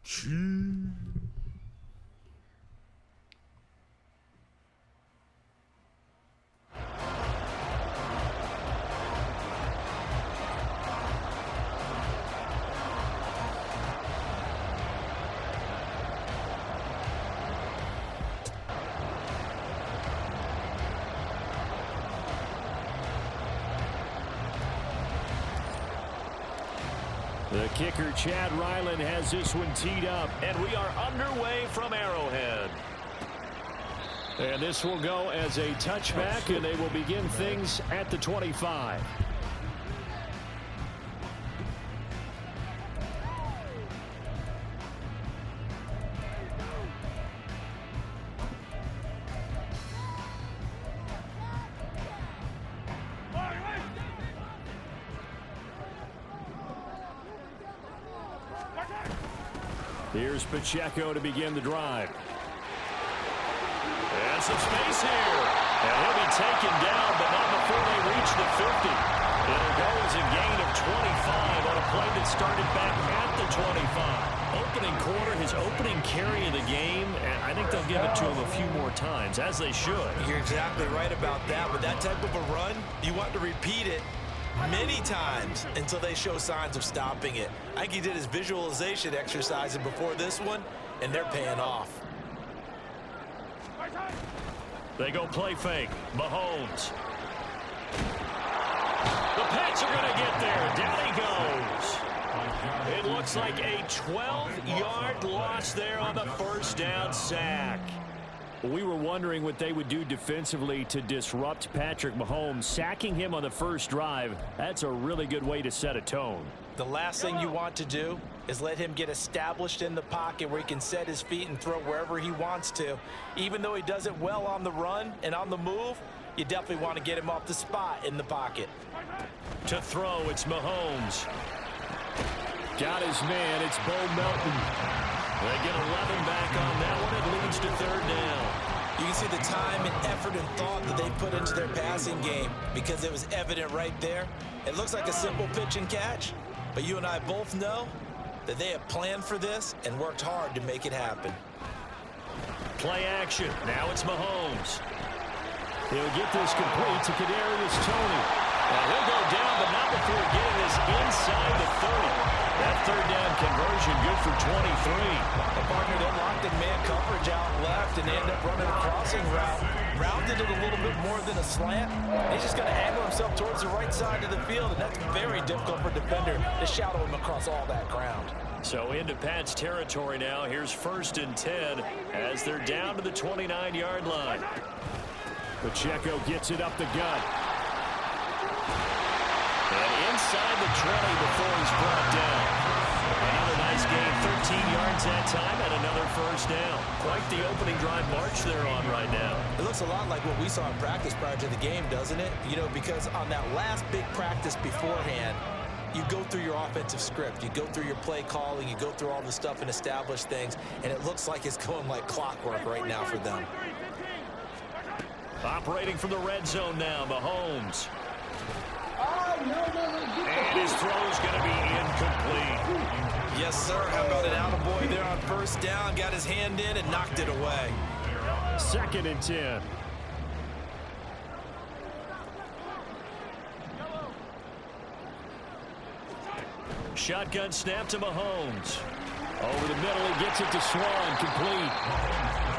Cheese. The kicker, Chad Ryland, has this one teed up, and we are underway from Arrowhead. And this will go as a touchback, and they will begin things at the 25. Here's Pacheco to begin the drive. And some space here. And he'll be taken down, but not before they reach the 50. It'll go as a gain of 25 on a play that started back at the 25. Opening quarter, his opening carry of the game, and I think they'll give it to him a few more times, as they should. You're exactly right about that. With that type of a run, you want to repeat it many times until they show signs of stopping it. I think he did his visualization exercises before this one, and they're paying off. They go play fake. Mahomes. The Pats are going to get there. Down he goes. It looks like a 12-yard loss there on the first down sack. We were wondering what they would do defensively to disrupt Patrick Mahomes. Sacking him on the first drive, that's a really good way to set a tone. The last thing you want to do is let him get established in the pocket where he can set his feet and throw wherever he wants to. Even though he does it well on the run and on the move, you definitely want to get him off the spot in the pocket. To throw, it's Mahomes. Got his man, it's Bo Melton. They get 11 back on that one. It leads to third down. You can see the time and effort and thought that they put into their passing game because it was evident right there. It looks like a simple pitch and catch, but you and I both know that they have planned for this and worked hard to make it happen. Play action. Now it's Mahomes. He'll get this complete to Kadarius Toney. And he'll go down, but not before getting this inside the 30. That third down conversion good for 23. The partner then locked in man coverage out left, and they end up running a crossing route. Rounded it a little bit more than a slant. He's just going to angle himself towards the right side of the field, and that's very difficult for a defender to shadow him across all that ground. So into Pat's territory now. Here's 1st and 10 as they're down to the 29-yard line. Pacheco gets it up the gut. And inside the 20 before he's brought down. Another nice gain, 13 yards that time, and another first down. Quite the opening drive march they're on right now. It looks a lot like what we saw in practice prior to the game, doesn't it? You know, because on that last big practice beforehand, you go through your offensive script, you go through your play calling, you go through all the stuff and establish things, and it looks like it's going like clockwork right now for them. Operating from the red zone now, Mahomes. And his throw is going to be incomplete. Yes, sir. How about an attaboy there on first down? Got his hand in and knocked it away. 2nd and 10. Shotgun snap to Mahomes. Over the middle, he gets it to Swan, complete.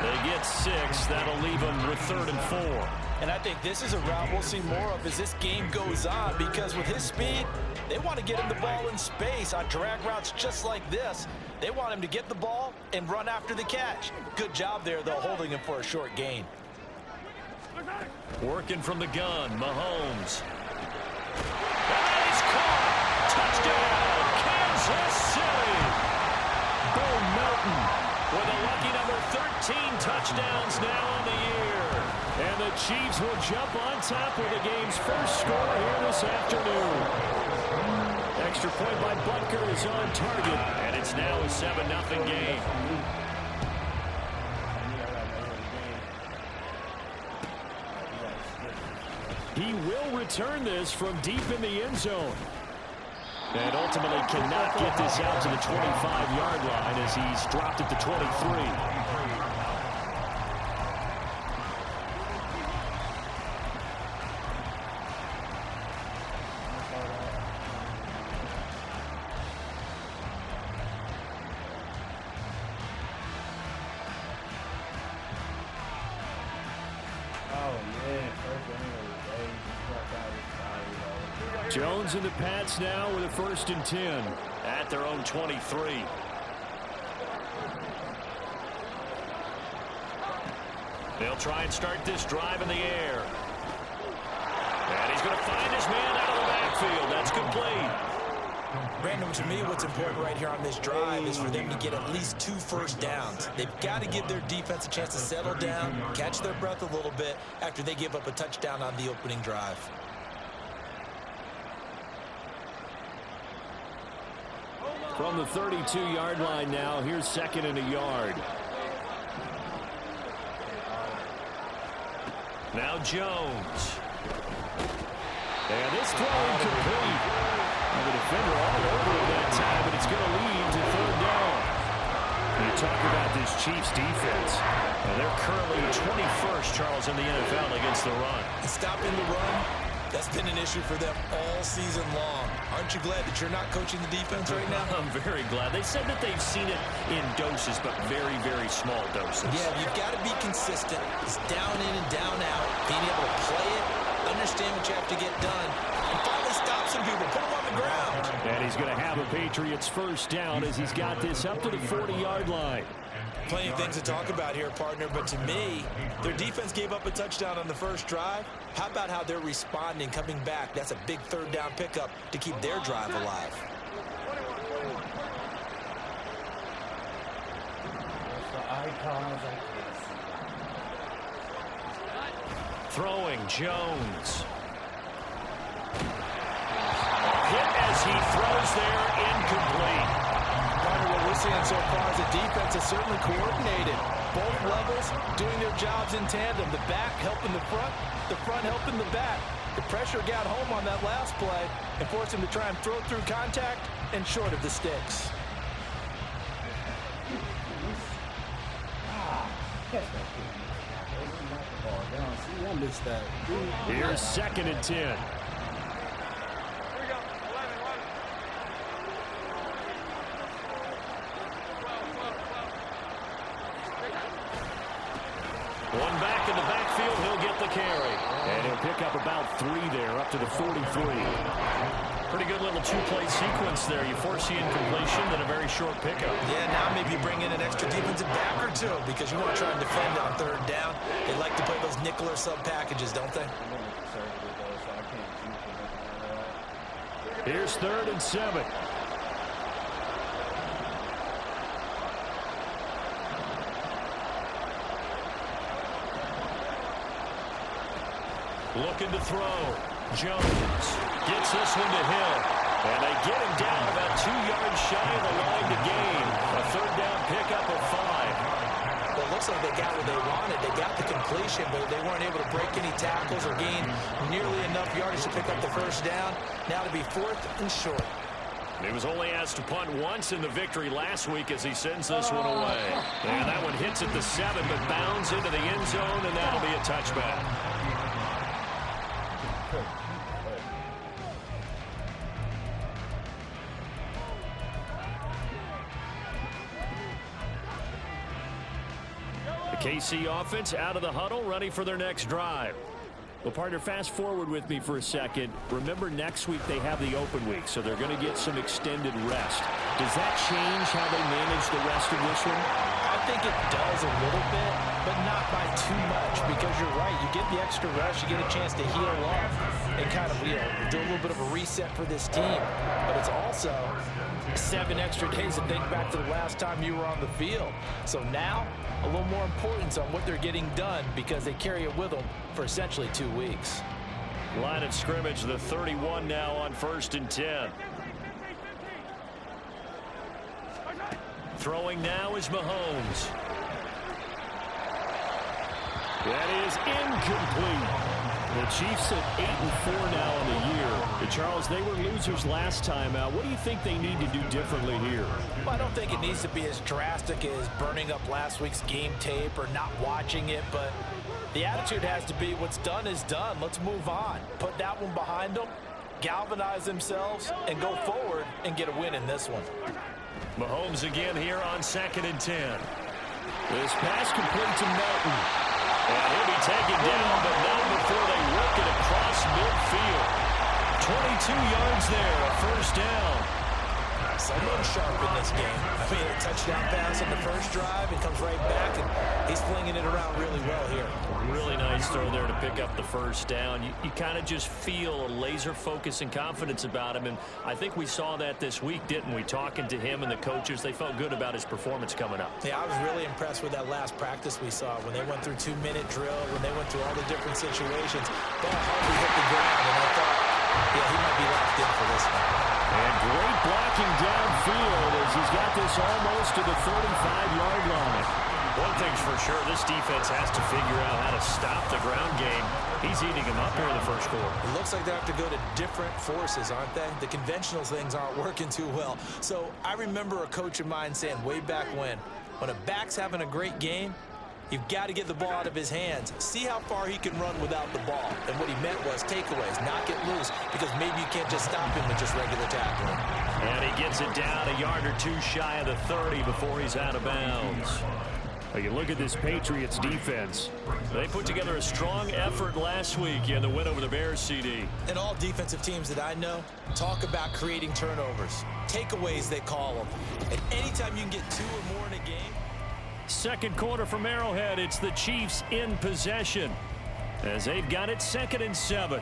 They get 6. That'll leave them with 3rd and 4. And I think this is a route we'll see more of as this game goes on, because with his speed, they want to get him the ball in space on drag routes just like this. They want him to get the ball and run after the catch. Good job there, though, holding him for a short gain. Working from the gun, Mahomes. And he's caught. Touchdown, Kansas City. Bo Melton with a lucky number 13 touchdowns now on the year. And the Chiefs will jump on top with the game's first score here this afternoon. Extra point by Butker is on target, and it's now a 7-0 game. He will return this from deep in the end zone. And ultimately cannot get this out to the 25-yard line as he's dropped it to 23. Jones and the Pats now with a 1st and 10 at their own 23. They'll try and start this drive in the air. And he's going to find his man out of the backfield. That's complete. Brandon, to me, what's important right here on this drive is for them to get at least 2 first downs. They've got to give their defense a chance to settle down, catch their breath a little bit after they give up a touchdown on the opening drive. From the 32-yard line now, here's 2nd and a yard. Now Jones. And this throw incomplete. And the defender all over it that time, but it's going to lead to 3rd down. You talk about this Chiefs defense. And they're currently 21st, Charles, in the NFL against the run. And stopping the run, that's been an issue for them all season long. Aren't you glad that you're not coaching the defense right now? I'm very glad. They said that they've seen it in doses, but very, very small doses. Yeah, you've got to be consistent. It's down in and down out. Being able to play it, understand what you have to get done, and finally stop some people, put them on the ground. And he's going to have a Patriots 1st down as he's got this up to the 40-yard line. Plenty of things to talk about here, partner, but to me, their defense gave up a touchdown on the 1st drive. How about how they're responding, coming back? That's a big 3rd down pickup to keep their drive alive. Throwing Jones. Hit as he throws there, incomplete. What we're seeing so far is the defense is certainly coordinated. Both levels doing their jobs in tandem. The back helping the front helping the back. The pressure got home on that last play and forced him to try and throw through contact and short of the sticks. Here's 2nd and 10. One back in the backfield, he'll get the carry. And he'll pick up about 3 there, up to the 43. Pretty good little 2-play sequence there. You force the incompletion, then a very short pickup. Yeah, now maybe you bring in an extra defensive back or 2 because you want to try and defend on 3rd down. They like to play those nickel or sub packages, don't they? Here's 3rd and 7. Looking to throw. Jones gets this one to Hill. And they get him down about 2 yards shy of the line to gain. A 3rd down pickup of 5. Well, it looks like they got what they wanted. They got the completion, but they weren't able to break any tackles or gain nearly enough yardage to pick up the 1st down. Now to be 4th and short. He was only asked to punt once in the victory last week as he sends this one away. And that one hits at the 7, but bounds into the end zone, and that'll be a touchback. KC offense out of the huddle, ready for their next drive. Well, partner, fast forward with me for a second. Remember, next week they have the open week, so they're going to get some extended rest. Does that change how they manage the rest of this one? I think it does a little bit, but not by too much, because you're right. You get the extra rest, you get a chance to heal up and kind of, do a little bit of a reset for this team. But it's also 7 extra days to think back to the last time you were on the field. So now, a little more importance on what they're getting done because they carry it with them for essentially 2 weeks. Line of scrimmage, the 31 now on 1st and 10. Throwing now is Mahomes. That is incomplete. The Chiefs at 8-4 now on the year. Charles, they were losers last time out. What do you think they need to do differently here? Well, I don't think it needs to be as drastic as burning up last week's game tape or not watching it, but the attitude has to be what's done is done. Let's move on. Put that one behind them, galvanize themselves, and go forward and get a win in this one. Mahomes again here on 2nd and 10. This pass complete to Melton. And he'll be taken down, but not before they work it across midfield. 22 yards there, a first down. Someone sharp in this game. I mean, a touchdown pass on the first drive. It comes right back, and he's flinging it around really well here. Really nice throw there to pick up the first down. You kind of just feel a laser focus and confidence about him, and I think we saw that this week, didn't we? Talking to him and the coaches, they felt good about his performance coming up. Yeah, I was really impressed with that last practice we saw when they went through 2-minute drill, when they went through all the different situations. Ball hardly hit the ground, and I thought, yeah, he might be locked in for this one. And great blocking downfield as he's got this almost to the 35-yard line. One thing's for sure, this defense has to figure out how to stop the ground game. He's eating them up here in the first quarter. It looks like they have to go to different forces, aren't they? The conventional things aren't working too well. So I remember a coach of mine saying way back when a back's having a great game, you've got to get the ball out of his hands. See how far he can run without the ball. And what he meant was takeaways, not get loose, because maybe you can't just stop him with just regular tackling. And he gets it down a yard or two shy of the 30 before he's out of bounds. Well, you look at this Patriots defense. They put together a strong effort last week in the win over the Bears, CD. And all defensive teams that I know talk about creating turnovers. Takeaways, they call them. And anytime you can get 2 or more in a game. Second quarter from Arrowhead. It's the Chiefs in possession as they've got it 2nd and 7.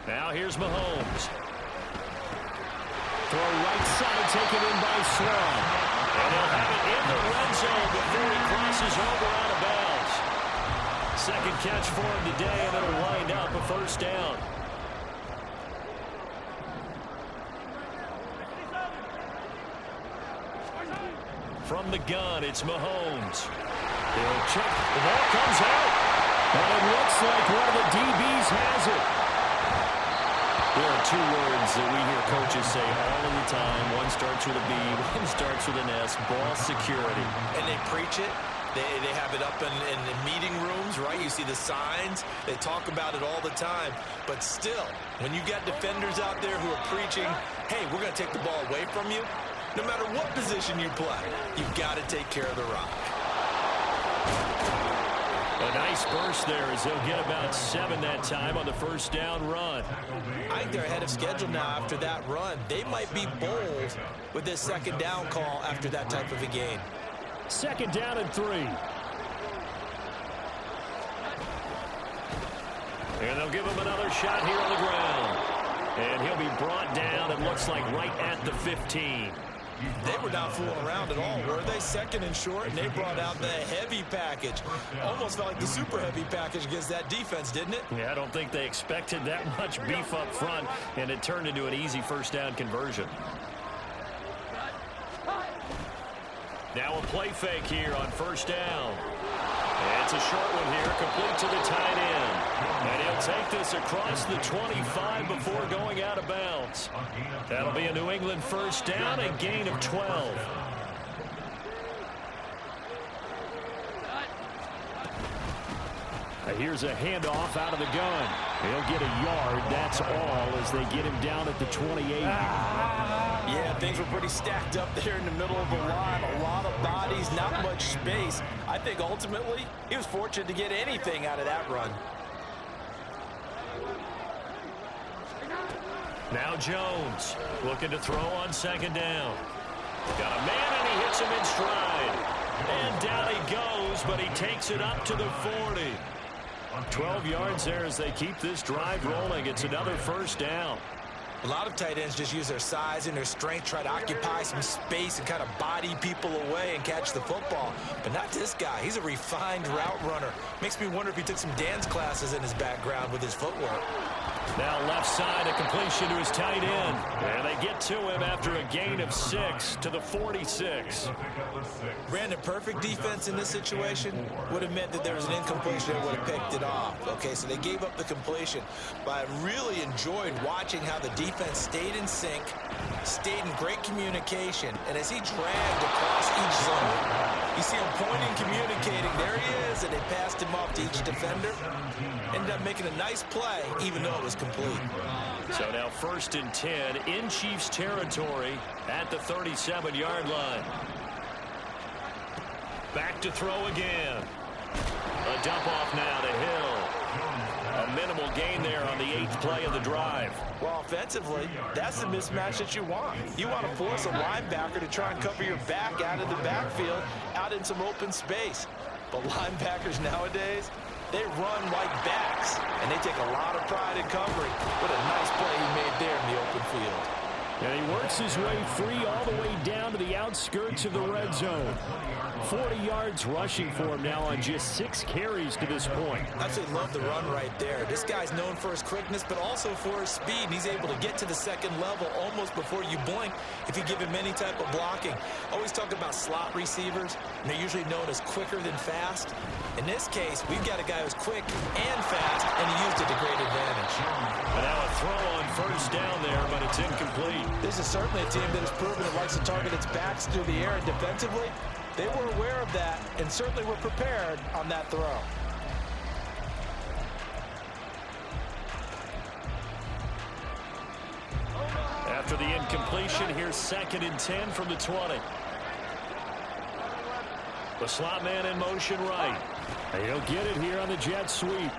Now here's Mahomes. Throw right side taken in by Swan. And he'll have it in the red zone before he crosses over out of bounds. Second catch for him today, and it'll wind up a first down. From the gun, it's Mahomes. He'll check. The ball comes out. And it looks like one of the DBs has it. There are 2 words that we hear coaches say all of the time. One starts with a B, one starts with an S, ball security. And they preach it. They have it up in the meeting rooms, right? You see the signs. They talk about it all the time. But still, when you got defenders out there who are preaching, hey, we're going to take the ball away from you, no matter what position you play, you've got to take care of the rock. A nice burst there as they'll get about 7 that time on the first down run. I think they're ahead of schedule now after that run. They might be bold with this second down call after that type of a game. 2nd down and 3. And they'll give him another shot here on the ground. And he'll be brought down, it looks like, right at the 15. They were not fooling around at all, were they? 2nd and short, and they brought out the heavy package. Almost felt like the super heavy package against that defense, didn't it? Yeah, I don't think they expected that much beef up front, and it turned into an easy first down conversion. Now a play fake here on first down. It's a short one here, complete to the tight end. And he'll take this across the 25 before going out of bounds. That'll be a New England first down, a gain of 12. Here's a handoff out of the gun. He'll get a yard, that's all, as they get him down at the 28. Yeah, things were pretty stacked up there in the middle of the line. A lot of bodies, not much space. I think ultimately he was fortunate to get anything out of that run. Now Jones looking to throw on 2nd down. Got a man and he hits him in stride. And down he goes, but he takes it up to the 40. 12 yards there as they keep this drive rolling. It's another first down. A lot of tight ends just use their size and their strength, try to occupy some space and kind of body people away and catch the football. But not this guy. He's a refined route runner. Makes me wonder if he took some dance classes in his background with his footwork. Now left side, a completion to his tight end. And they get to him after a gain of 6 to the 46. Brandon, perfect defense in this situation would have meant that there was an incompletion that would have picked it off. Okay, so they gave up the completion. But I really enjoyed watching how the defense stayed in sync, stayed in great communication, and as he dragged across each zone, you see him pointing, communicating. There he is, and they passed him off to each defender. Ended up making a nice play, even though it was complete. So now 1st and 10 in Chiefs territory at the 37-yard line. Back to throw again. A dump off now to Hill. A minimal gain there on the 8th play of the drive. Well, offensively, that's the mismatch that you want. You want to force a linebacker to try and cover your back out of the backfield, out in some open space. But linebackers nowadays, they run like backs, and they take a lot of pride in covering. What a nice play he made there in the open field. And he works his way free all the way down to the outskirts of the red zone. 40 yards rushing for him now on just 6 carries to this point. I absolutely love the run right there. This guy's known for his quickness, but also for his speed. He's able to get to the second level almost before you blink if you give him any type of blocking. Always talk about slot receivers, and they're usually known as quicker than fast. In this case, we've got a guy who's quick and fast, and he used it to great advantage. And now a throw on 1st down there, but it's incomplete. This is certainly a team that has proven it likes to target its backs through the air, and defensively, they were aware of that and certainly were prepared on that throw. After the incompletion, here's 2nd and 10 from the 20. The slot man in motion right. And he'll get it here on the jet sweep.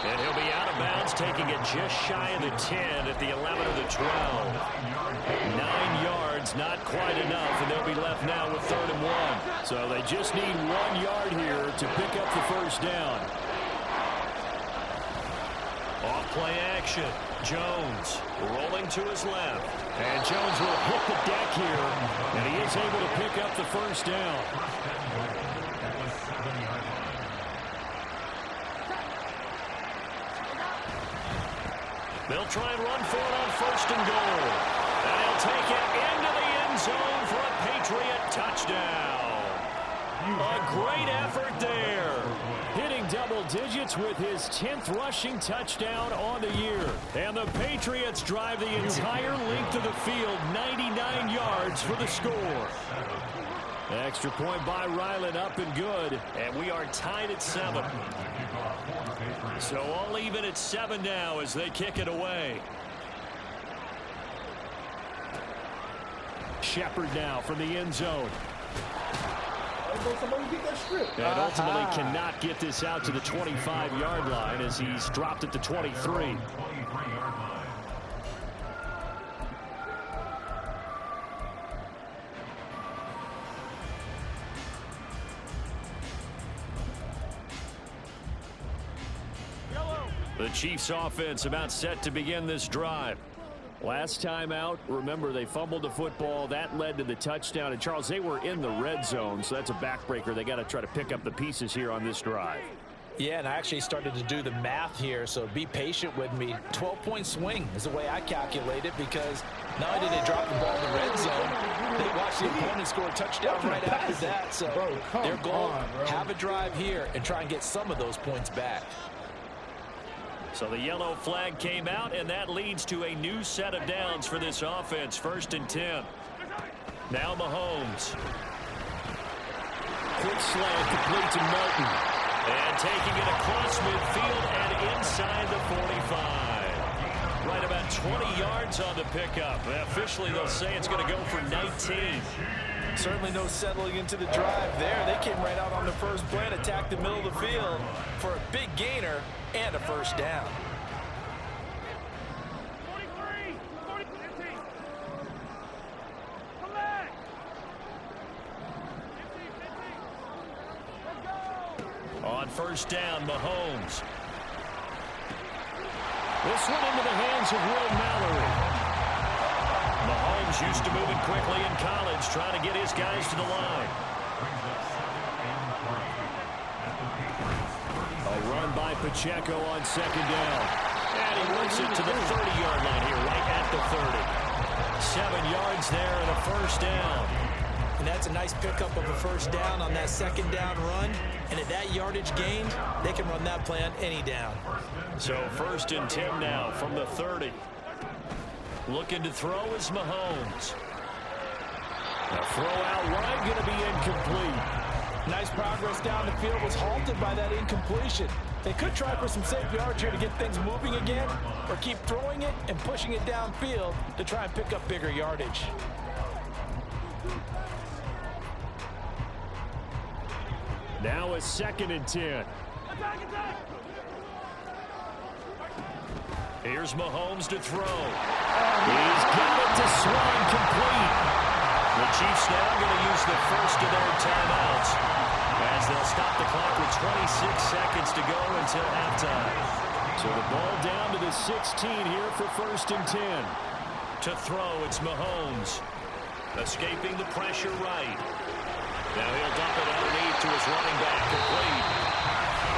And he'll be out of bounds, taking it just shy of the 10 at the 11 of the 12. 9 yards, not quite enough, and they'll be left now with 3rd and 1. So they just need 1 yard here to pick up the 1st down. Off play action. Jones rolling to his left. And Jones will hit the deck here, and he is able to pick up the 1st down. They'll try and run for it on 1st and goal. And he'll take it into the end zone for a Patriot touchdown. A great effort there. Hitting double digits with his 10th rushing touchdown on the year. And the Patriots drive the entire length of the field, 99 yards for the score. Extra point by Ryland, up and good. And we are tied at 7. So all even at 7 now as they kick it away. Shepard now from the end zone. And ultimately cannot get this out to the 25-yard line as he's dropped at the 23. The Chiefs offense about set to begin this drive. Last time out, remember, they fumbled the football. That led to the touchdown. And, Charles, they were in the red zone, so that's a backbreaker. They got to try to pick up the pieces here on this drive. Yeah, and I actually started to do the math here, so be patient with me. 12-point swing is the way I calculate it, because not only did they drop the ball in the red zone, they watched the opponent score a touchdown right after that. So their goal, have a drive here and try and get some of those points back. So the yellow flag came out, and that leads to a new set of downs for this offense. 1st and 10. Now Mahomes. Quick slant complete to Melton. And taking it across midfield and inside the 45. Right about 20 yards on the pickup. Officially, they'll say it's going to go for 19. Certainly no settling into the drive there. They came right out on the first play and attacked the middle of the field for a big gainer and a 1st down. On 1st down, Mahomes. This one into the hands of Will Mallory. Mahomes used to moving quickly in college, trying to get his guys to the line. A run by Pacheco on second down. And he works it to the 30-yard line here, right at the 30. 7 yards there and a first down. And that's a nice pickup of a first down on that second down run. And at that yardage gained, they can run that play on any down. So 1st and 10 now from the 30. Looking to throw is Mahomes. The throw out wide going to be incomplete. Nice progress down the field, was halted by that incompletion. They could try for some safe yards here to get things moving again, or keep throwing it and pushing it downfield to try and pick up bigger yardage. Now a 2nd and 10. Here's Mahomes to throw. He's got it to Swan, complete. The Chiefs now going to use the first of their timeouts as they'll stop the clock with 26 seconds to go until halftime. So the ball down to the 16 here for 1st and 10. To throw, it's Mahomes. Escaping the pressure right. Now he'll dump it underneath to his running back, complete.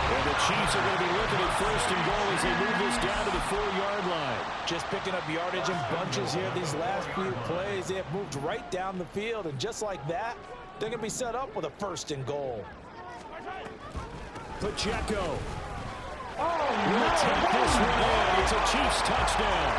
And the Chiefs are going to be looking at 1st and goal as they move this down to the 4-yard line. Just picking up yardage in bunches here these last few plays. They have moved right down the field, and just like that, they're going to be set up with a 1st and goal. Pacheco. Will take this one in. It's a Chiefs touchdown.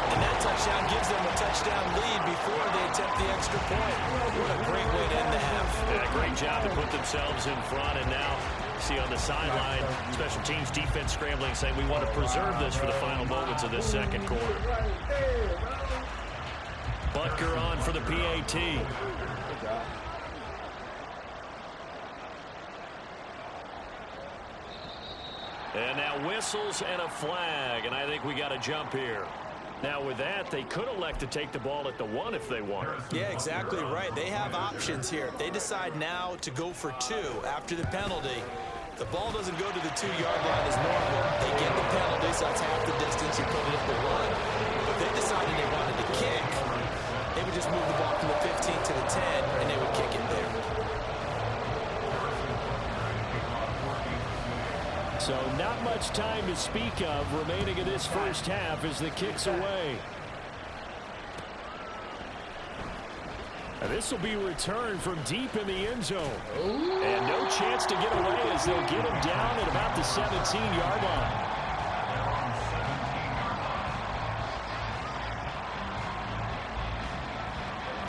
And that touchdown gives them a touchdown lead before they attempt the extra point. What a great way to end the half. Yeah, great job to put themselves in front. And now, see on the sideline, special teams defense scrambling, saying we want to preserve this for the final moments of this second quarter. Butker on for the PAT. And now whistles and a flag. And I think we got a jump here. Now, with that, they could elect to take the ball at the 1 if they wanted. Yeah, exactly right. They have options here. If they decide now to go for 2 after the penalty, the ball doesn't go to the 2-yard line as normal. They get the penalty, so that's half the distance. You put it at the 1. But if they decided they wanted to kick, they would just move the ball from the 15 to the 10, and they would kick it there. So not much time to speak of remaining in this first half as the kick's away. And this will be returned from deep in the end zone. And no chance to get away as they'll get him down at about the 17-yard line.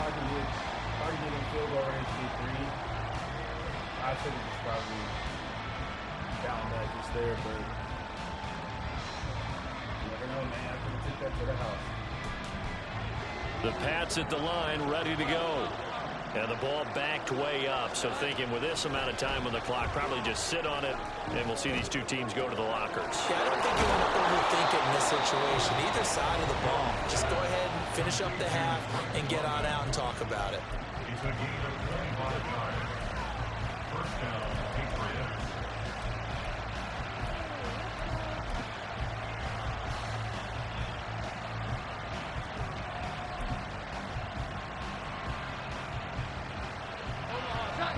Hard to get him field goal range C3. I should have just probably down that just there, but you never know, man. I could have took that to the house. The Pats at the line, ready to go. And the ball backed way up. So thinking with this amount of time on the clock, probably just sit on it, and we'll see these two teams go to the lockers. Yeah, I don't think you want to overthink it in this situation. Either side of the ball. Just go ahead and finish up the half and get on out and talk about it.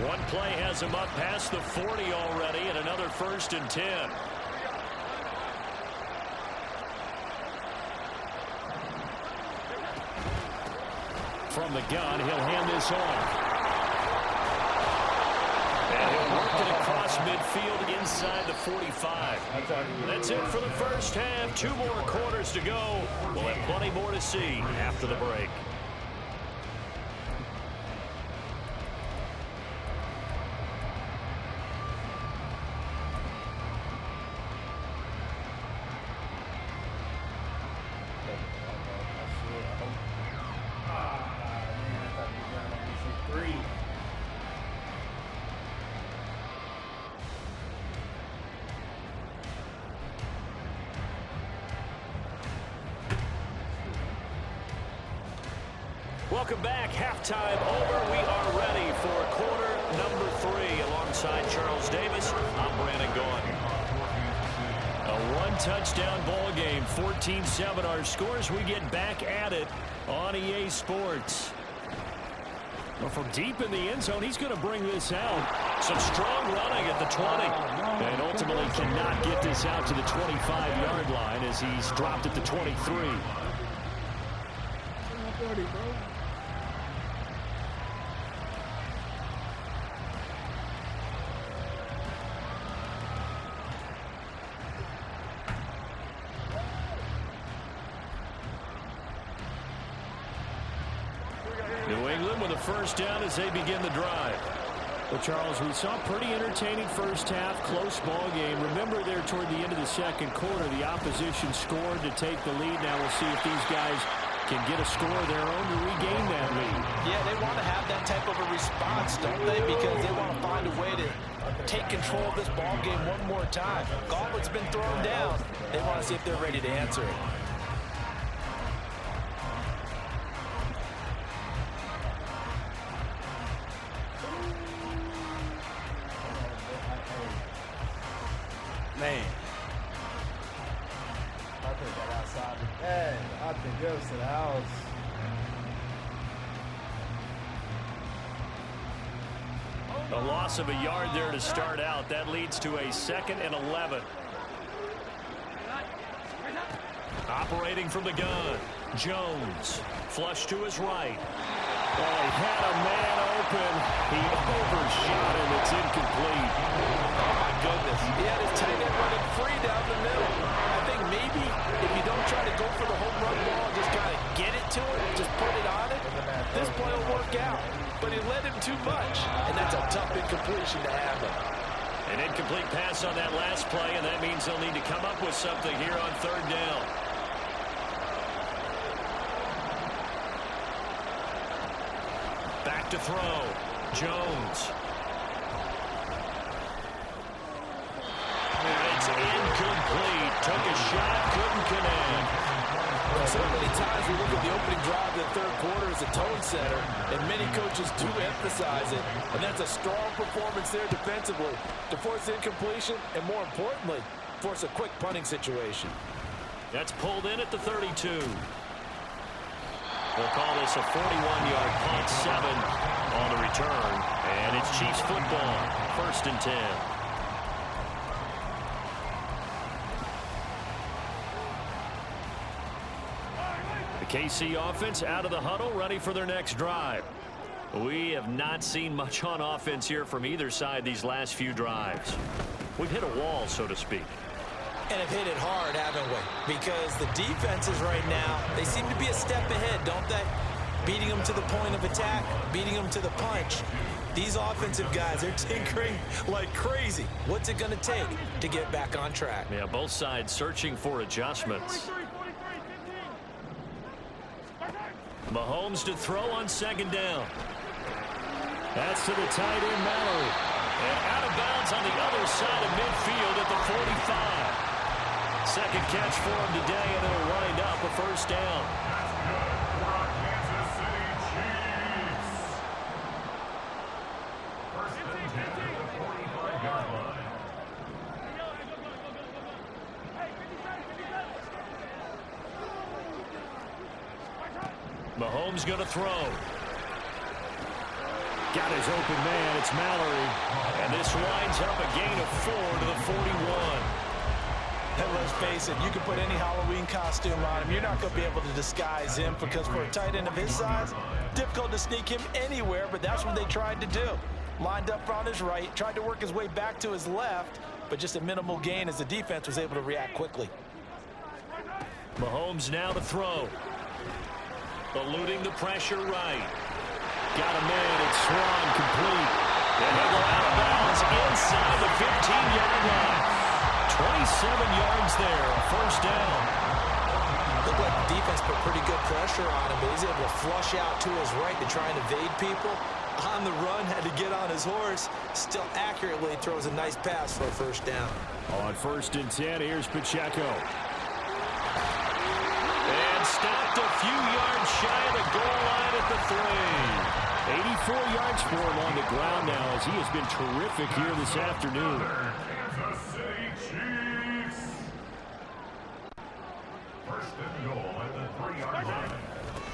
One play has him up past the 40 already, and another 1st and 10. From the gun, he'll hand this off. And he'll work it across midfield inside the 45. That's it for the first half. 2 more quarters to go. We'll have plenty more to see after the break. Welcome back. Halftime over. We are ready for quarter number 3. Alongside Charles Davis, I'm Brandon Gaughan. A one-touchdown ball game, 14-7 our scores. We get back at it on EA Sports. Well, from deep in the end zone, he's going to bring this out. Some strong running at the 20. And ultimately cannot get this out to the 25-yard line as he's dropped at the 23. New England with a first down as they begin the drive. Well, Charles, we saw a pretty entertaining first half, close ball game. Remember there toward the end of the second quarter, the opposition scored to take the lead. Now we'll see if these guys can get a score of their own to regain that lead. Yeah, they want to have that type of a response, don't they? Because they want to find a way to take control of this ball game one more time. Gauntlet's been thrown down. They want to see if they're ready to answer it. Man. I think that outside. Hey, I think it was to the house. A loss of a yard there to start out. That leads to a 2nd and 11. Operating from the gun. Jones. Flush to his right. Oh, he had a man open. He overshot him. It's incomplete. Oh, my goodness. He had his tight end running free down the middle. I think maybe if you don't try to go for the home run ball, just kind of get it to him, just put it on it, this play will work out. But he led him too much, and that's a tough incompletion to have him. An incomplete pass on that last play, and that means they'll need to come up with something here on 3rd down. Back to throw. Jones. It's incomplete. Took a shot, couldn't connect. So many times we look at the opening drive of the 3rd quarter as a tone setter, and many coaches do emphasize it. And that's a strong performance there defensively to force incompletion and, more importantly, force a quick punting situation. That's pulled in at the 32. We'll call this a 41-yard punt, 7 on the return. And it's Chiefs football, 1st and 10. The KC offense out of the huddle, ready for their next drive. We have not seen much on offense here from either side these last few drives. We've hit a wall, so to speak. And have hit it hard, haven't we? Because the defenses right now, they seem to be a step ahead, don't they? Beating them to the point of attack, beating them to the punch. These offensive guys, they're tinkering like crazy. What's it going to take to get back on track? Yeah, both sides searching for adjustments. Mahomes to throw on 2nd down. That's to the tight end, Mallory. And out of bounds on the other side of midfield at the 45. 2nd catch for him today, and it'll wind up a 1st down. Mahomes going to throw. Got his open man. It's Mallory. And this winds up a gain of 4 to the 41. And let's face it, you can put any Halloween costume on him. You're not going to be able to disguise him because for a tight end of his size, difficult to sneak him anywhere, but that's what they tried to do. Lined up on his right, tried to work his way back to his left, but just a minimal gain as the defense was able to react quickly. Mahomes now to throw. Eluding the pressure right. Got a man. It's Swan complete. And he'll go out of bounds inside the 15-yard line. 27 yards there, a 1st down. Looked like the defense put pretty good pressure on him, but he's able to flush out to his right to try and evade people. On the run, had to get on his horse. Still accurately throws a nice pass for a 1st down. On 1st and 10, here's Pacheco. And stopped a few yards shy of the goal line at the 3. 84 yards for him on the ground now as he has been terrific here this afternoon.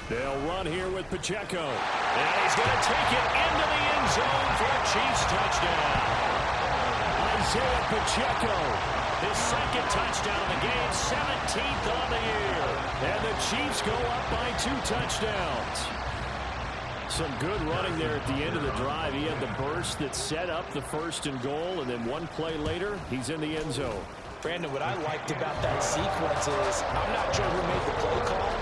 They'll run here with Pacheco. And he's going to take it into the end zone for a Chiefs touchdown. Isaiah Pacheco, his second touchdown of the game, 17th on the year. And the Chiefs go up by 2 touchdowns. Some good running there at the end of the drive. He had the burst that set up the 1st and goal, and then one play later, he's in the end zone. Brandon, what I liked about that sequence is, I'm not sure who made the play call,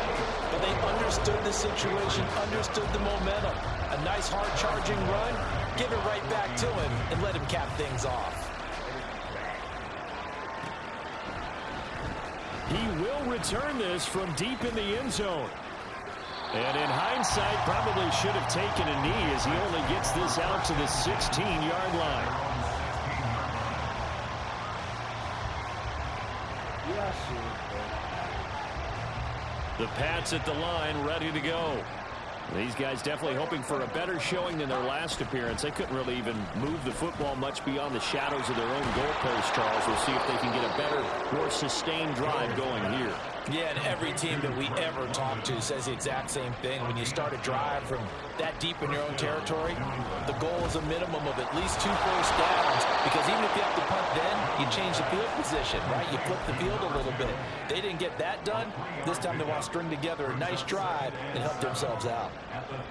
but they understood the situation, understood the momentum. A nice hard-charging run, give it right back to him, and let him cap things off. He will return this from deep in the end zone. And in hindsight, probably should have taken a knee as he only gets this out to the 16-yard line. The Pats at the line, ready to go. These guys definitely hoping for a better showing than their last appearance. They couldn't really even move the football much beyond the shadows of their own goalpost, Charles. We'll see if they can get a better, more sustained drive going here. Yeah, and every team that we ever talk to says the exact same thing. When you start a drive from that deep in your own territory, the goal is a minimum of at least 2 first downs, because even if you have to punt then, you change the field position, right? You flip the field a little bit. They didn't get that done. This time they want to string together a nice drive and help themselves out.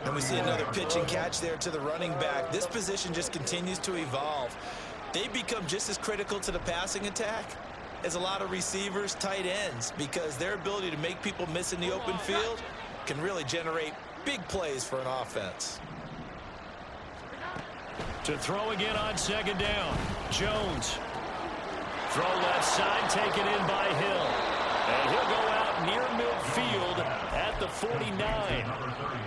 And we see another pitch and catch there to the running back. This position just continues to evolve. They become just as critical to the passing attack as a lot of receivers, tight ends, because their ability to make people miss in the open field can really generate big plays for an offense. To throw again on 2nd down. Jones. Throw left side, taken in by Hill. And he'll go out near midfield at the 49.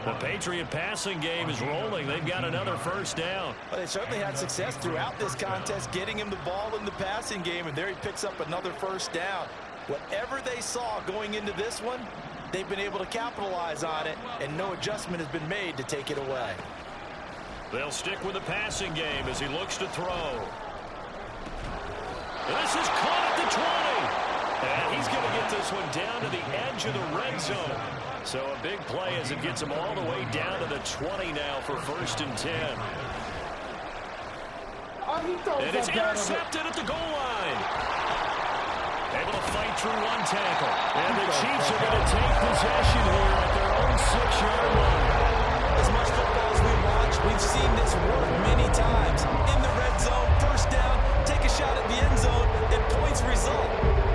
The Patriot passing game is rolling. They've got another 1st down. Well, they certainly had success throughout this contest, getting him the ball in the passing game, and there he picks up another 1st down. Whatever they saw going into this one, they've been able to capitalize on it, and no adjustment has been made to take it away. They'll stick with the passing game as he looks to throw. This is caught at the 20. And he's going to get this one down to the edge of the red zone. So a big play as it gets him all the way down to the 20 now for 1st and 10. And it's intercepted at the goal line. Able to fight through one tackle. And the Chiefs are going to take possession here at their own 6-yard line. As much football as we watch, we've seen this work many times. In the red zone, 1st down, take a shot at the end zone, and points result.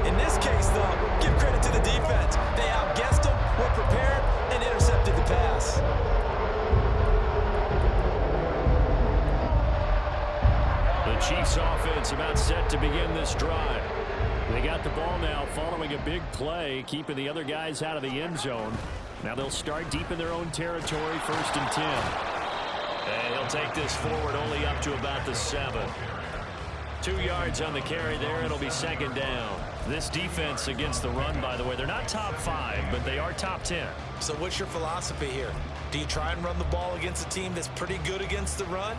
In this case, though, give credit to the defense. They outguessed them, were prepared, and intercepted the pass. The Chiefs offense about set to begin this drive. They got the ball now following a big play, keeping the other guys out of the end zone. Now they'll start deep in their own territory, 1st and 10. And he'll take this forward only up to about the 7. 2 yards on the carry there. It'll be 2nd down. This defense against the run, by the way, they're not top 5, but they are top 10. So what's your philosophy here? Do you try and run the ball against a team that's pretty good against the run?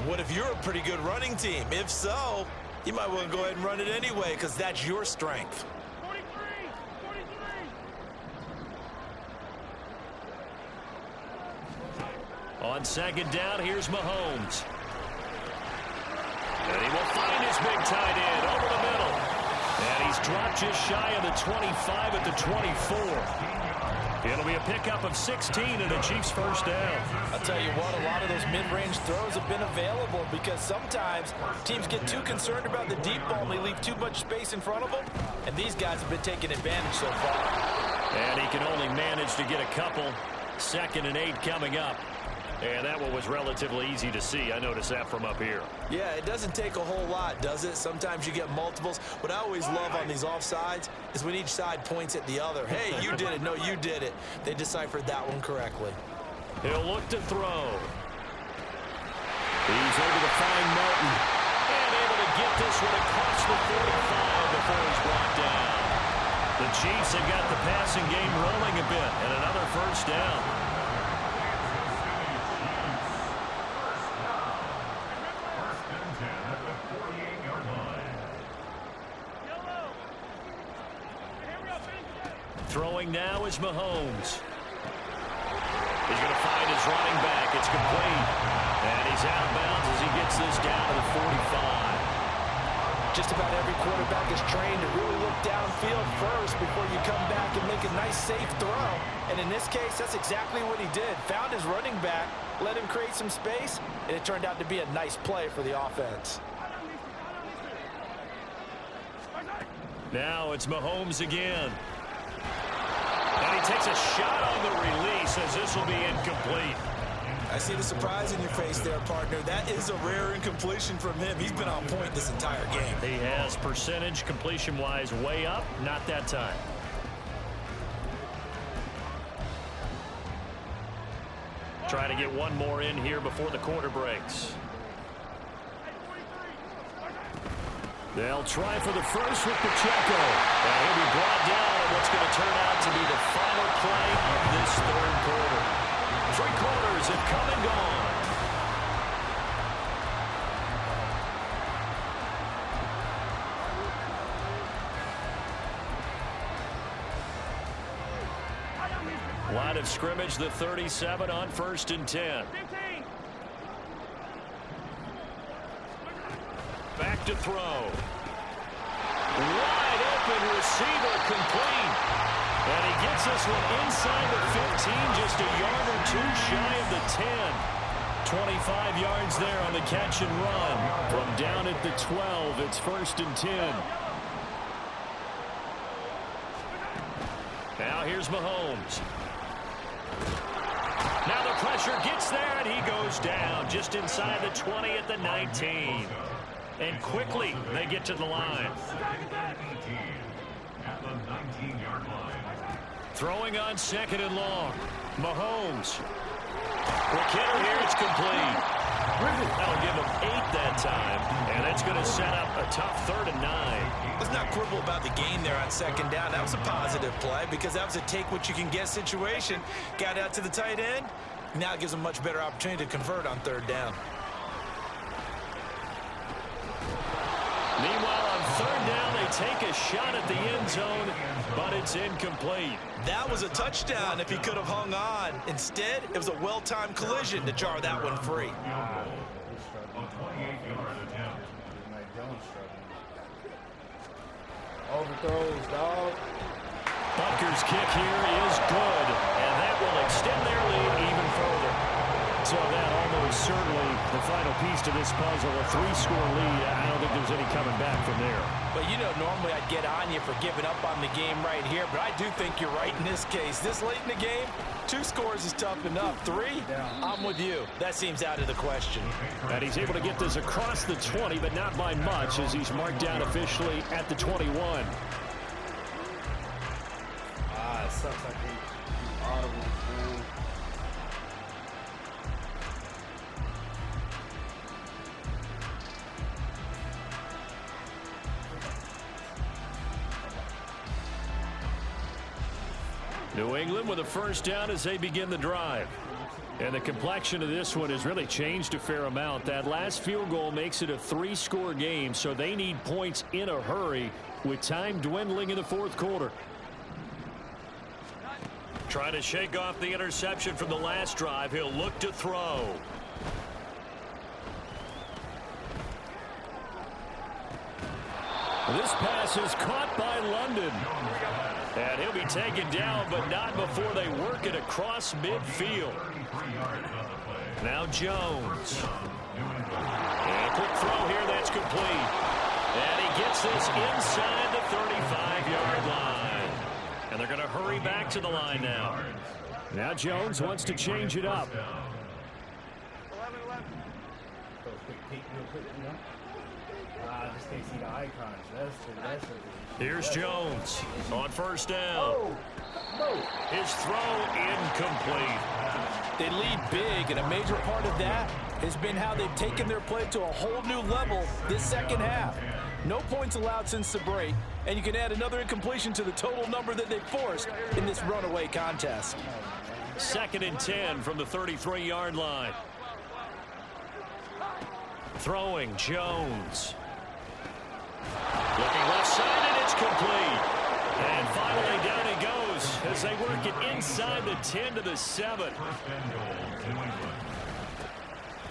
What if you're a pretty good running team? If so, you might want to go ahead and run it anyway, because that's your strength. 43. On 2nd down, here's Mahomes. And he will find his big tight end over the middle. And he's dropped just shy of the 25 at the 24. It'll be a pickup of 16 and a Chiefs 1st down. I'll tell you what, a lot of those mid-range throws have been available because sometimes teams get too concerned about the deep ball and they leave too much space in front of them. And these guys have been taking advantage so far. And he can only manage to get a couple. 2nd and 8 coming up. And that one was relatively easy to see. I noticed that from up here. Yeah, it doesn't take a whole lot, does it? Sometimes you get multiples. What I always love on these offsides is when each side points at the other. Hey, you did it. No, you did it. They deciphered that one correctly. He'll look to throw. He's able to find Martin. And able to get this one across the 45 before he's brought down. The Chiefs have got the passing game rolling a bit. And another 1st down. Throwing now is Mahomes. He's going to find his running back. It's complete. And he's out of bounds as he gets this down to the 45. Just about every quarterback is trained to really look downfield first before you come back and make a nice, safe throw. And in this case, that's exactly what he did. Found his running back, let him create some space, and it turned out to be a nice play for the offense. Now it's Mahomes again. And he takes a shot on the release as this will be incomplete. I see the surprise in your face there, partner. That is a rare incompletion from him. He's been on point this entire game. He has percentage completion-wise way up, not that time. Try to get one more in here before the quarter breaks. They'll try for the first with Pacheco. And he'll be brought down in what's going to turn out to be the final play of this third quarter. 3 quarters have come and gone. Line of scrimmage, the 37 on 1st and 10. Back to throw. Wide open receiver complete. And he gets this one inside the 15, just a yard or 2 shy of the 10. 25 yards there on the catch and run. From down at the 12, it's 1st and 10. Now here's Mahomes. Now the pressure gets there, and he goes down just inside the 20 at the 19. And quickly, they get to the line. Throwing on 2nd and long. Mahomes. McKinnon here, it's complete. That'll give him 8 that time, and that's going to set up a tough 3rd and 9. Let's not quibble about the gain there on 2nd down. That was a positive play because that was a take-what-you-can-get situation. Got out to the tight end. Now it gives him a much better opportunity to convert on 3rd down. Meanwhile, on 3rd down, they take a shot at the end zone, but it's incomplete. That was a touchdown if he could have hung on. Instead, it was a well-timed collision to jar that one free. Overthrows, dog. Butker's kick here is good, and that will extend their lead even further. So that almost certainly the final piece to this puzzle, a 3-score lead. I don't think there's any coming back from there. But, you know, normally I'd get on you for giving up on the game right here, but I do think you're right in this case. This late in the game, 2 scores is tough enough. 3, I'm with you. That seems out of the question. And he's able to get this across the 20, but not by much as he's marked down officially at the 21. It sucks I can't do audibles, man. New England with a 1st down as they begin the drive. And the complexion of this one has really changed a fair amount. That last field goal makes it a 3-score game, so they need points in a hurry with time dwindling in the 4th quarter. Trying to shake off the interception from the last drive. He'll look to throw. This pass is caught by London. And he'll be taken down, but not before they work it across midfield. Now Jones. And a quick throw here, that's complete. And he gets this inside the 35-yard line. And they're going to hurry back to the line now. Now Jones wants to change it up. Just can't see the icons. Here's Jones on 1st down. His throw incomplete. They lead big, and a major part of that has been how they've taken their play to a whole new level this 2nd half. No points allowed since the break, and you can add another incompletion to the total number that they forced in this runaway contest. 2nd and 10 from the 33-yard line. Throwing Jones. Looking left side, and it's complete. And finally down he goes as they work it inside the 10 to the 7.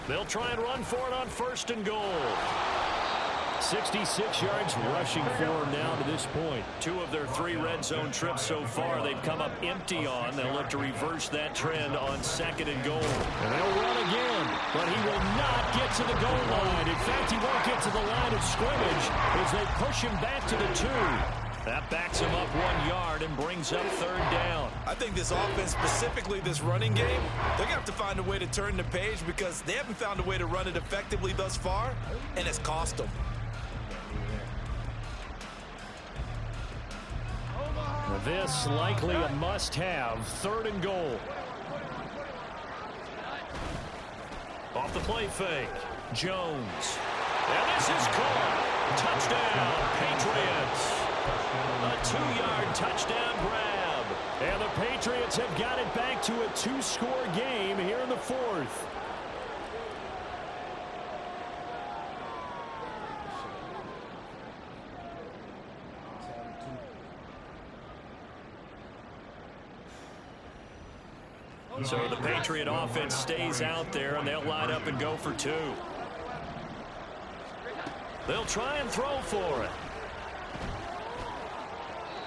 They'll try and run for it on 1st and goal. 66 yards rushing for them now to this point. 2 of their 3 red zone trips so far they've come up empty on. They'll look to reverse that trend on 2nd and goal. And they'll run again, but he will not get to the goal line. In fact, he won't get to the line of scrimmage as they push him back to the 2. That backs him up 1 yard and brings up 3rd down. I think this offense, specifically this running game, they're going to have to find a way to turn the page because they haven't found a way to run it effectively thus far, and it's cost them. This likely a must-have. 3rd and goal. Off the play fake. Jones. And this is caught. Touchdown, Patriots. A 2-yard touchdown grab. And the Patriots have got it back to a 2-score game here in the 4th. So the Patriot offense stays out there, and they'll line up and go for 2. They'll try and throw for it.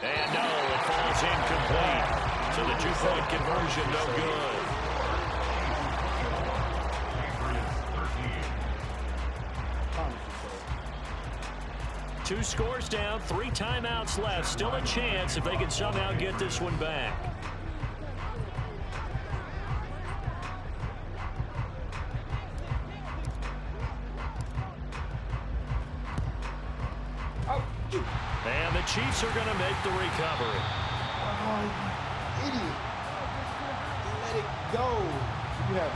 And no, it falls incomplete. So the 2-point conversion no good. Two scores down, 3 timeouts left. Still a chance if they can somehow get this one back. And the Chiefs are going to make the recovery. Oh, you idiot. Let it go.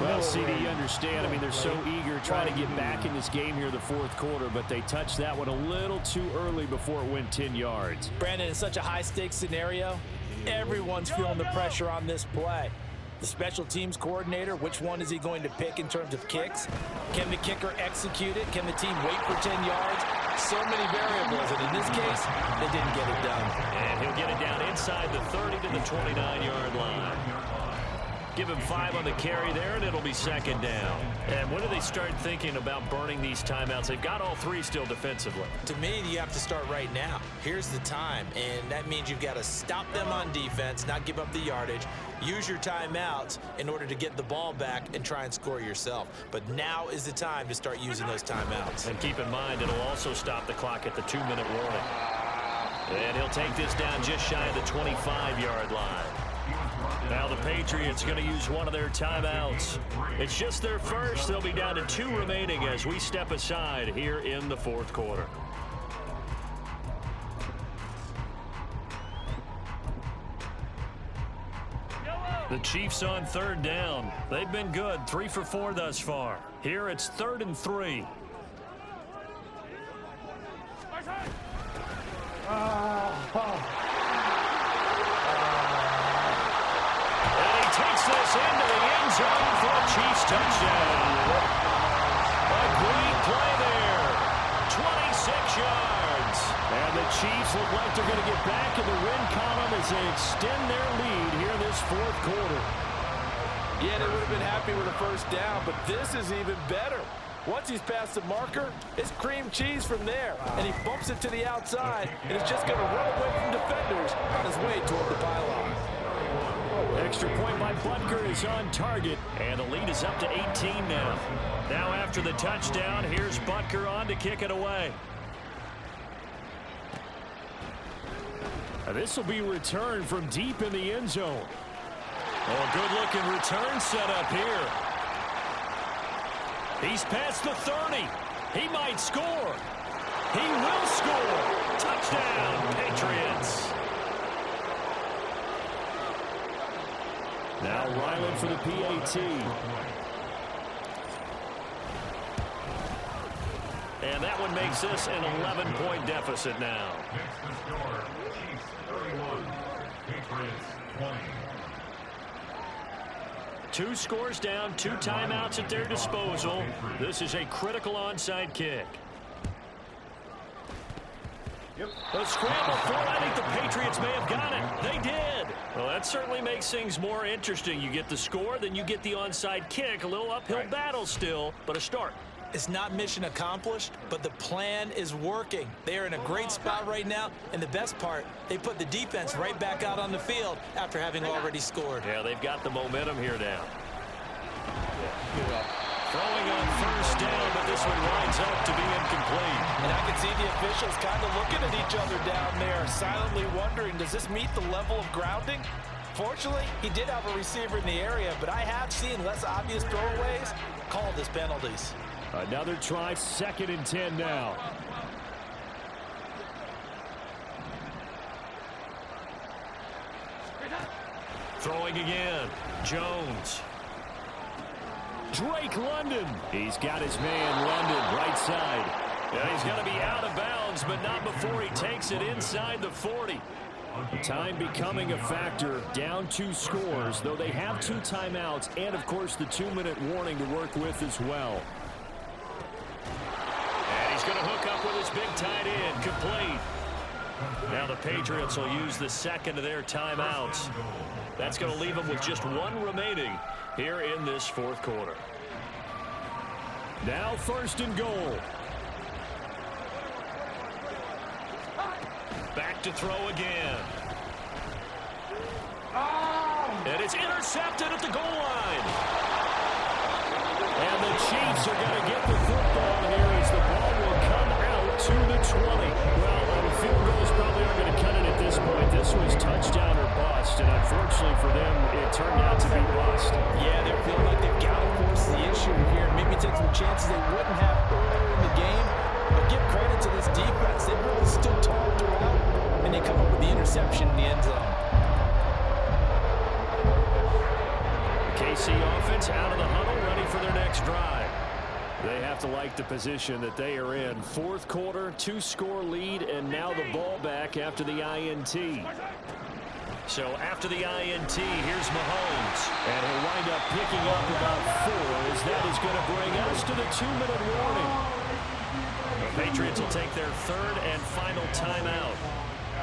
Well, CD, you understand. I mean, they're so eager trying to get back in this game here in the 4th quarter, but they touched that one a little too early before it went 10 yards. Brandon, in such a high-stakes scenario, everyone's feeling the pressure on this play. The special teams coordinator, which one is he going to pick in terms of kicks? Can the kicker execute it? Can the team wait for 10 yards? So many variables, and in this case, they didn't get it done. And he'll get it down inside the 30 to the 29-yard line. Give him 5 on the carry there, and it'll be 2nd down. And when do they start thinking about burning these timeouts? They've got all 3 still defensively. To me, you have to start right now. Here's the time, and that means you've got to stop them on defense, not give up the yardage, use your timeouts in order to get the ball back and try and score yourself. But now is the time to start using those timeouts. And keep in mind, it'll also stop the clock at the 2-minute warning. And he'll take this down just shy of the 25-yard line. Now the Patriots going to use one of their timeouts. It's just their first. They'll be down to 2 remaining as we step aside here in the 4th quarter. The Chiefs on 3rd down. They've been good, 3 for 4 thus far. Here it's 3rd and 3. This into the end zone for a Chiefs touchdown. A great play there. 26 yards. And the Chiefs look like they're going to get back in the win column as they extend their lead here in this 4th quarter. Yeah, they would have been happy with a 1st down, but this is even better. Once he's past the marker, it's cream cheese from there. And he bumps it to the outside, and he's just going to run away from defenders on his way toward the pylon. Extra point by Butker is on target, and the lead is up to 18 now. Now after the touchdown, here's Butker on to kick it away. This will be returned from deep in the end zone. Oh, good-looking return set up here. He's past the 30. He might score. He will score. Touchdown, Patriots. Now Ryland for the PAT. And that one makes this an 11-point deficit now. Next to score, Chiefs 31, Patriots 20. 2 scores down, 2 timeouts at their disposal. This is a critical onside kick. A scramble for it. I think the Patriots may have got it. They did. Well, that certainly makes things more interesting. You get the score, then you get the onside kick. A little uphill battle still, but a start. It's not mission accomplished, but the plan is working. They are in a great spot right now, and the best part, they put the defense right back out on the field after having already scored. Yeah, they've got the momentum here now. Throwing on first down, but this one winds up to be incomplete. And I can see the officials kind of looking at each other down there, silently wondering, does this meet the level of grounding? Fortunately, he did have a receiver in the area, but I have seen less obvious throwaways called as penalties. Another try, 2nd and 10 now. Throwing again, Jones. Drake London. He's got his man London right side. Yeah, he's going to be out of bounds, but not before he takes it inside the 40. Time becoming a factor, down 2 scores, though they have 2 timeouts and, of course, the 2-minute warning to work with as well. And he's going to hook up with his big tight end, complete. Now the Patriots will use the second of their timeouts. That's going to leave them with just 1 remaining here in this 4th quarter. Now 1st and goal. Back to throw again. And it's intercepted at the goal line. And the Chiefs are going to get the football here as the ball will come out to the 20. Well, the field goals probably aren't going to cut it at this point. This was touchdown or bust, and unfortunately for them, it turned out to be bust. Yeah, they're feeling like they've got to force the issue here. Maybe take some chances they wouldn't have earlier in the game. But give credit to this defense. They really stood tall throughout, and they come up with the interception in the end zone. The KC offense out of the huddle, ready for their next drive. They have to like the position that they are in. 4th quarter, 2-score lead, and now the ball back after the INT. So after the INT, here's Mahomes. And he'll wind up picking up about 4, as that is going to bring us to the 2-minute warning. The Patriots will take their 3rd and final timeout.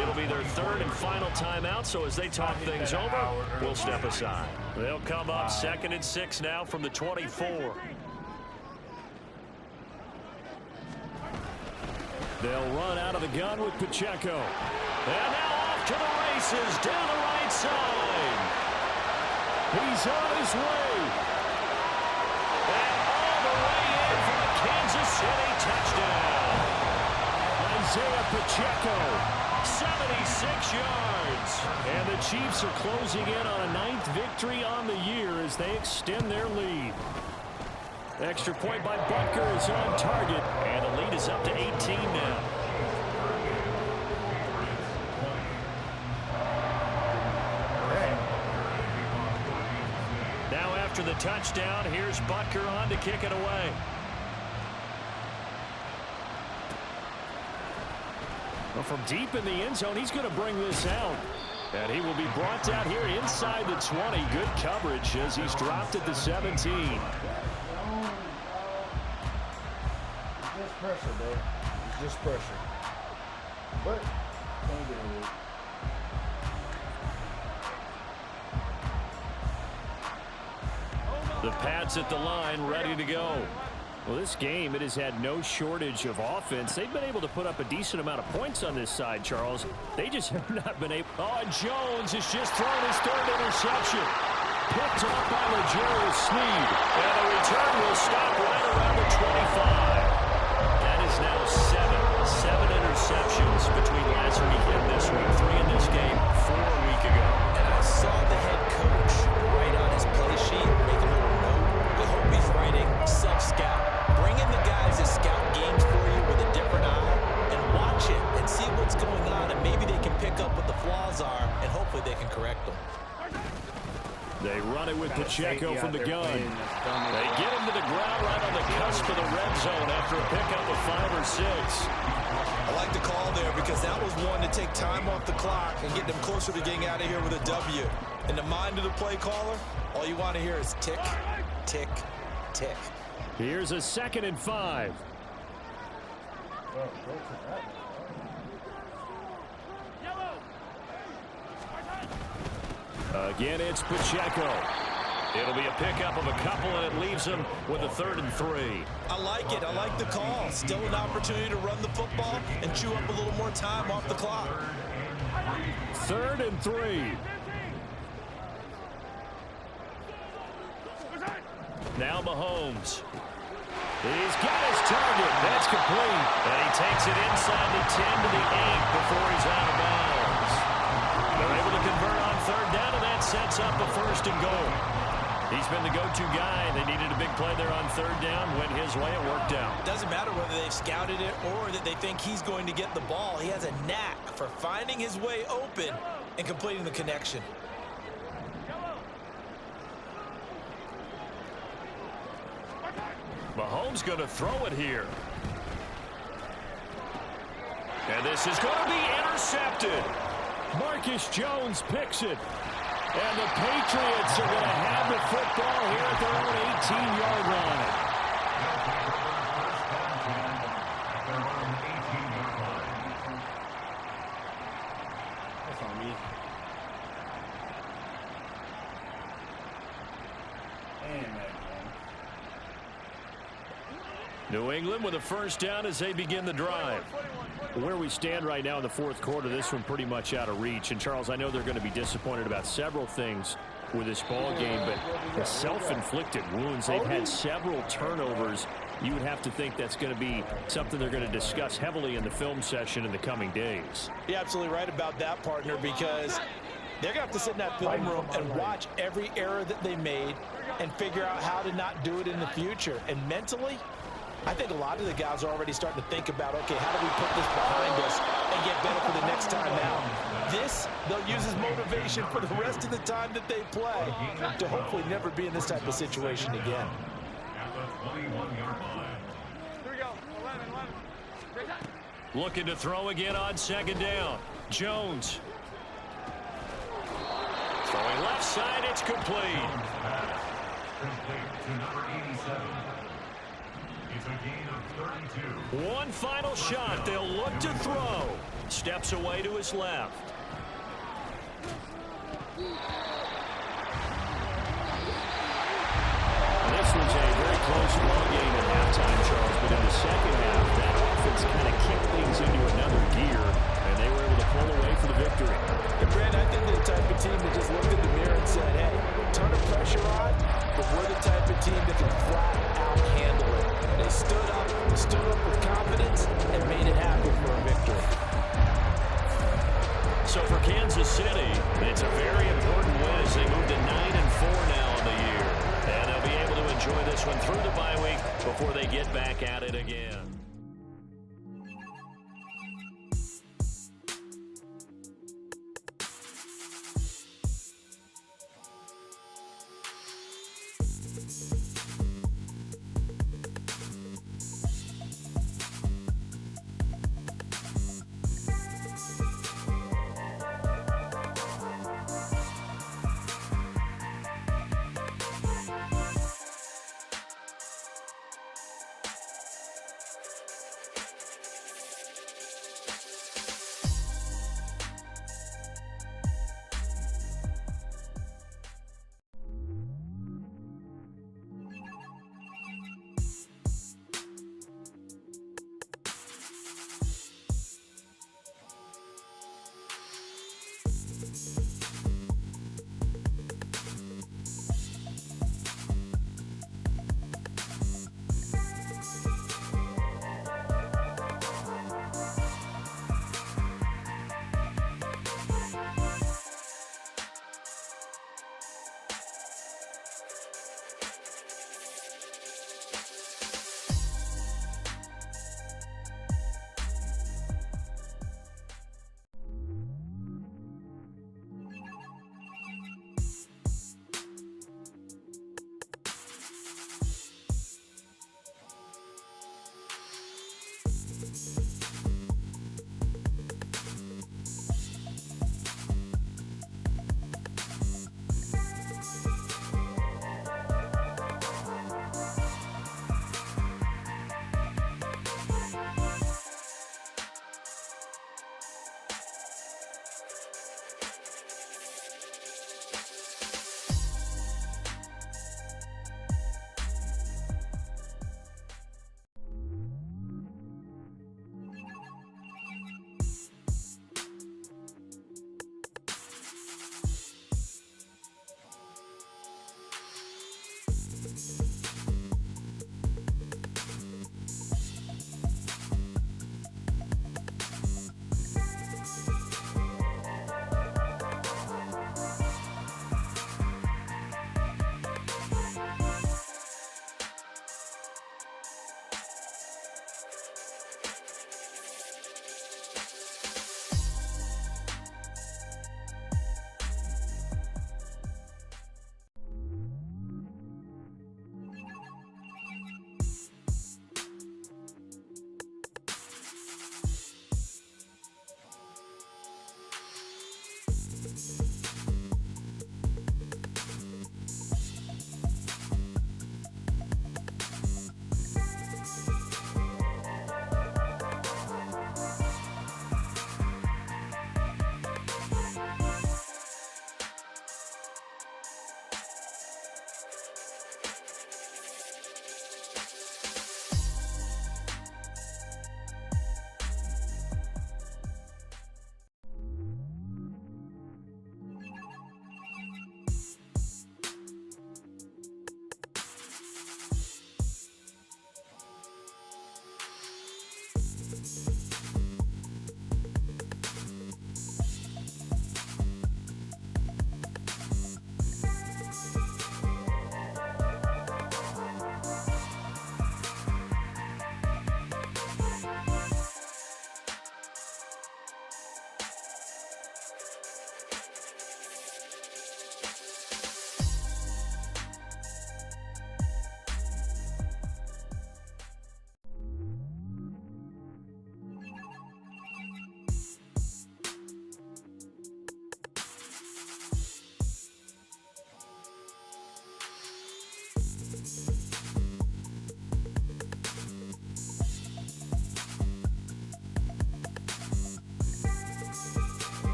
It'll be their 3rd and final timeout, so as they talk things over, we'll step aside. They'll come up 2nd and 6 now from the 24. They'll run out of the gun with Pacheco. And now off to the races down the right side. He's on his way. And all the way in for a Kansas City touchdown. Isaiah Pacheco, 76 yards. And the Chiefs are closing in on a 9th victory on the year as they extend their lead. Extra point by Butker is on target, and the lead is up to 18 now. Now after the touchdown, here's Butker on to kick it away. Well, from deep in the end zone, he's going to bring this out. And he will be brought down here inside the 20. Good coverage as he's dropped at the 17. Just pressure, bro. It's just pressure. But can't get it. The Pats at the line, ready to go. Well, this game, it has had no shortage of offense. They've been able to put up a decent amount of points on this side, Charles. They just have not been able. Oh, and Jones has just thrown his 3rd interception. Picked up by L'Jarius Sneed. And the return will stop right around the 25. That is now 7 interceptions between last week and this week. 3 in this game, 4 a week ago. And I saw the head coach write on his play sheet, make a little note. I hope he's writing self-scout. Bring in the guys that scout games for you with a different eye and watch it and see what's going on, and maybe they can pick up what the flaws are, and hopefully they can correct them. They run it with Pacheco from the gun. They get him to the ground right on the cusp of the red zone after a pickup of 5 or 6. I like the call there because that was one to take time off the clock and get them closer to getting out of here with a W. In the mind of the play caller, all you want to hear is tick, tick, tick. Here's a 2nd and 5. Again, it's Pacheco. It'll be a pickup of a couple, and it leaves him with a 3rd and 3. I like it. I like the call. Still an opportunity to run the football and chew up a little more time off the clock. 3rd and 3. Now Mahomes. He's got his target. That's complete. And he takes it inside the 10 to the 8 before he's out of bounds. They're able to convert on 3rd down, and that sets up a 1st and goal. He's been the go-to guy. They needed a big play there on 3rd down. Went his way. It worked out. Doesn't matter whether they've scouted it or that they think he's going to get the ball. He has a knack for finding his way open and completing the connection. Mahomes going to throw it here. And this is going to be intercepted. Marcus Jones picks it. And the Patriots are going to have the football here at their own 18-yard line. That's on me. And that New England with a 1st down as they begin the drive. Where we stand right now in the 4th quarter, this one pretty much out of reach. And, Charles, I know they're going to be disappointed about several things with this ball game, but the self-inflicted wounds, they've had several turnovers. You would have to think that's going to be something they're going to discuss heavily in the film session in the coming days. You're absolutely right about that, partner, because they're going to have to sit in that film room and watch every error that they made and figure out how to not do it in the future. And mentally, I think a lot of the guys are already starting to think about, okay, how do we put this behind us and get better for the next time out? This, they'll use as motivation for the rest of the time that they play to hopefully never be in this type of situation again. At the 21-yard line. Here we go. 11. Looking to throw again on 2nd down. Jones. Throwing left side, it's complete. Complete to number 87. It's a gain of 32. One final shot. They'll look to throw. Steps away to his left. This was a very close ball game at halftime, Charles, but in the second half, that offense kind of kicked things into another gear, and they were able to pull away for the victory. And Brad, I think they're the type of team that just looked in the mirror and said, hey, ton of pressure on, but we're the type of team that can flat out handle it. They stood up with confidence, and made it happen for a victory. So for Kansas City, it's a very important win as they move to 9-4 now in the year. And they'll be able to enjoy this one through the bye week before they get back at it again.